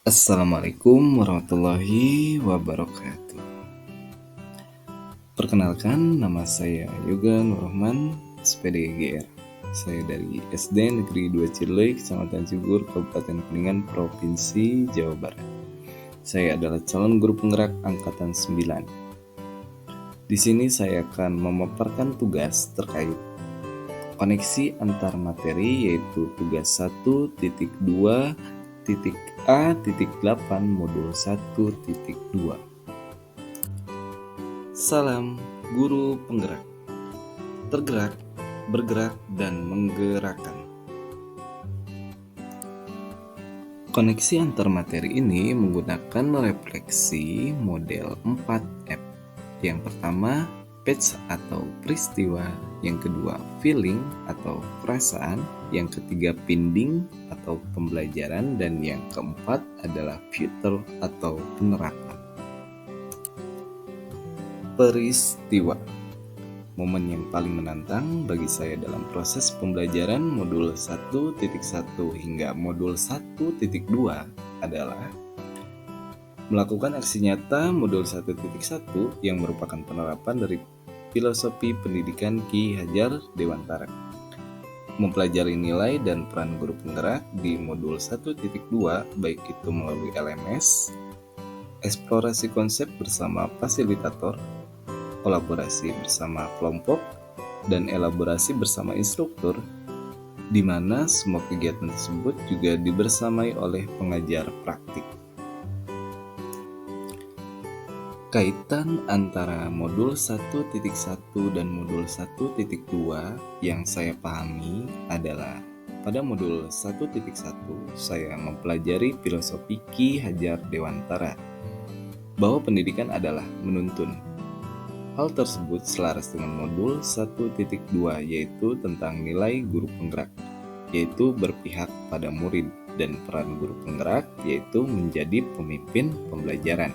Assalamualaikum warahmatullahi wabarakatuh. Perkenalkan, nama saya Yoga Nurrahman, SPDGR. Saya dari SD Negeri 2 Cirelai, Kecamatan Cigur, Kabupaten Kuningan, Provinsi Jawa Barat. Saya adalah calon guru penggerak angkatan 9. Di sini saya akan memaparkan tugas terkait koneksi antar materi, yaitu tugas 1.2.A.8 modul 1.2. Salam guru penggerak. Tergerak, bergerak, dan menggerakkan. Koneksi antar materi ini menggunakan refleksi model 4F. Yang pertama, patch atau peristiwa. Yang kedua, feeling atau perasaan. Yang ketiga, pinding atau pembelajaran. Dan yang keempat adalah future atau penerapan. Peristiwa, momen yang paling menantang bagi saya dalam proses pembelajaran modul 1.1 hingga modul 1.2 adalah melakukan aksi nyata modul 1.1 yang merupakan penerapan dari filosofi pendidikan Ki Hajar Dewantara. Mempelajari nilai dan peran guru penggerak di modul 1.2 baik itu melalui LMS, eksplorasi konsep bersama fasilitator, kolaborasi bersama kelompok, dan elaborasi bersama instruktur, di mana semua kegiatan tersebut juga dibersamai oleh pengajar praktik. Kaitan antara modul 1.1 dan modul 1.2 yang saya pahami adalah pada modul 1.1 saya mempelajari filosofi Ki Hajar Dewantara bahwa pendidikan adalah menuntun. Hal tersebut selaras dengan modul 1.2 yaitu tentang nilai guru penggerak, yaitu berpihak pada murid, dan peran guru penggerak yaitu menjadi pemimpin pembelajaran.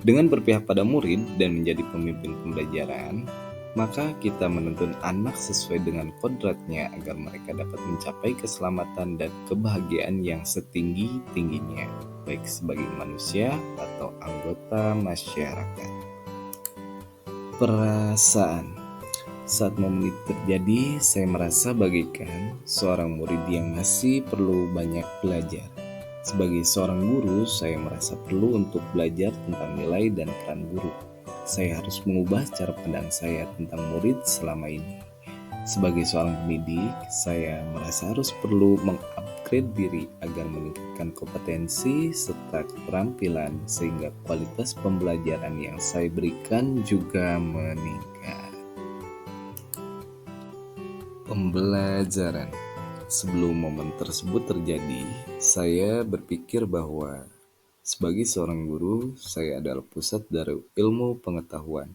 Dengan berpihak pada murid dan menjadi pemimpin pembelajaran, maka kita menuntun anak sesuai dengan kodratnya agar mereka dapat mencapai keselamatan dan kebahagiaan yang setinggi-tingginya, baik sebagai manusia atau anggota masyarakat. Perasaan. Saat momen itu terjadi, saya merasa bagaikan seorang murid yang masih perlu banyak belajar. Sebagai seorang guru, saya merasa perlu untuk belajar tentang nilai dan peran guru. Saya harus mengubah cara pandang saya tentang murid selama ini. Sebagai seorang pendidik, saya merasa harus perlu mengupgrade diri agar meningkatkan kompetensi serta keterampilan sehingga kualitas pembelajaran yang saya berikan juga meningkat. Pembelajaran. Sebelum momen tersebut terjadi, saya berpikir bahwa sebagai seorang guru, saya adalah pusat dari ilmu pengetahuan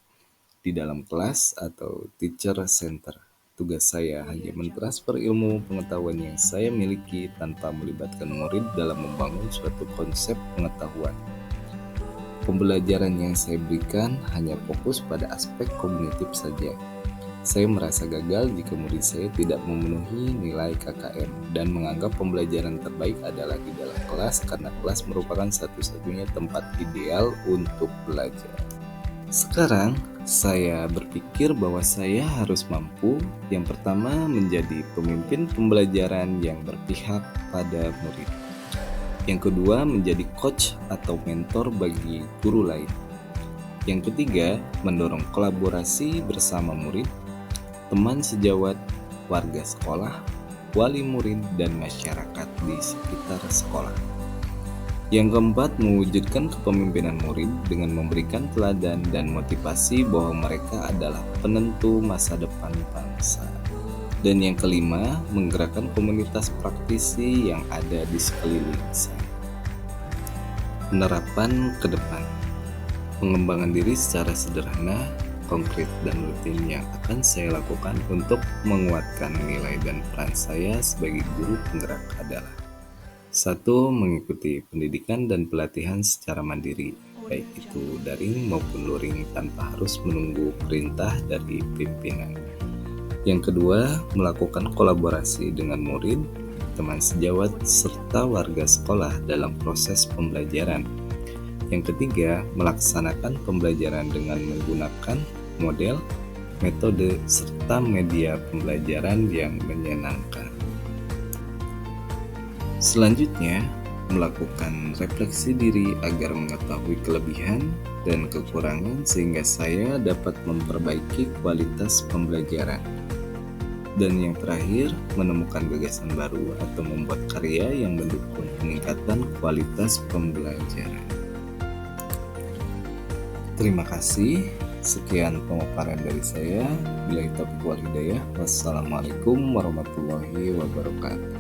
di dalam kelas atau teacher center. Tugas saya hanya mentransfer ilmu pengetahuan yang saya miliki tanpa melibatkan murid dalam membangun suatu konsep pengetahuan. Pembelajaran yang saya berikan hanya fokus pada aspek kognitif saja. Saya merasa gagal jika murid saya tidak memenuhi nilai KKM dan menganggap pembelajaran terbaik adalah di dalam kelas karena kelas merupakan satu-satunya tempat ideal untuk belajar. Sekarang, saya berpikir bahwa saya harus mampu, yang pertama, menjadi pemimpin pembelajaran yang berpihak pada murid. Yang kedua, menjadi coach atau mentor bagi guru lain. Yang ketiga, mendorong kolaborasi bersama murid, teman sejawat, warga sekolah, wali murid, dan masyarakat di sekitar sekolah. Yang keempat, mewujudkan kepemimpinan murid dengan memberikan teladan dan motivasi bahwa mereka adalah penentu masa depan bangsa. Dan yang kelima, menggerakkan komunitas praktisi yang ada di sekeliling saya. Penerapan ke depan. Pengembangan diri secara sederhana, konkret, dan rutin yang akan saya lakukan untuk menguatkan nilai dan peran saya sebagai guru penggerak adalah: 1. Mengikuti pendidikan dan pelatihan secara mandiri, baik itu daring maupun luring tanpa harus menunggu perintah dari pimpinan. Yang kedua, melakukan kolaborasi dengan murid. teman sejawat, serta warga sekolah dalam proses pembelajaran. Yang ketiga, melaksanakan pembelajaran dengan menggunakan model, metode, serta media pembelajaran yang menyenangkan. Selanjutnya, melakukan refleksi diri agar mengetahui kelebihan dan kekurangan sehingga saya dapat memperbaiki kualitas pembelajaran. Dan yang terakhir, menemukan gagasan baru atau membuat karya yang mendukung peningkatan kualitas pembelajaran. Terima kasih. Sekian pemaparan dari saya. Billahi taufiq wal hidayah. Wassalamualaikum warahmatullahi wabarakatuh.